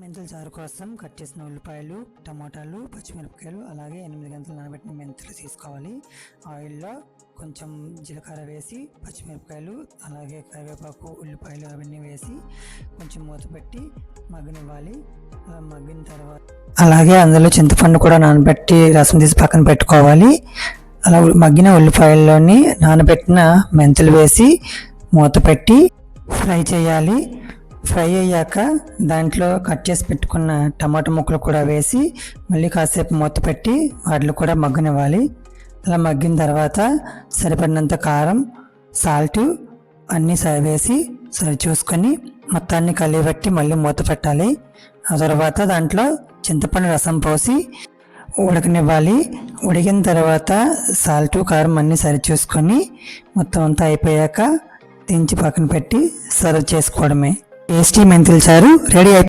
మెంతుల చారు కోసం కట్ చేసిన ఉల్లిపాయలు, టమాటాలు, పచ్చిమిరపకాయలు, అలాగే 8 గంటలు నానబెట్టిన మెంతులు తీసుకోవాలి. ఆయిల్లో కొంచెం జీలకర్ర వేసి, పచ్చిమిరపకాయలు, అలాగే కరివేపాకు, ఉల్లిపాయలు అవన్నీ వేసి కొంచెం మూత పెట్టి మగ్గనివ్వాలి. అలా మగ్గిన తర్వాత అలాగే అందులో చింతపండు కూడా నానబెట్టి రసం తీసి పక్కన పెట్టుకోవాలి. అలా మగ్గిన ఉల్లిపాయల్లోని నానబెట్టిన మెంతులు వేసి మూత పెట్టి ఫ్రై చేయాలి. ఫ్రై అయ్యాక దాంట్లో కట్ చేసి పెట్టుకున్న టమాటా ముక్కలు కూడా వేసి మళ్ళీ కాసేపు మూత పెట్టి వాటిని కూడా మగ్గనివ్వాలి. అలా మగ్గిన తర్వాత సరిపడినంత కారం, సాల్ట్ అన్నీ వేసి సరి చూసుకొని మొత్తాన్ని కలిపెట్టి మళ్ళీ మూత పెట్టాలి. ఆ తర్వాత దాంట్లో చింతపండు రసం పోసి ఉడకనివ్వాలి. ఉడికిన తర్వాత సాల్ట్, కారం అన్నీ సరి చూసుకొని మొత్తం అంతా అయిపోయాక దించి పక్కన పెట్టి సర్వ్ చేసుకోవడమే. టేస్టీ మెంతుల చారు రెడీ అయిపోయింది.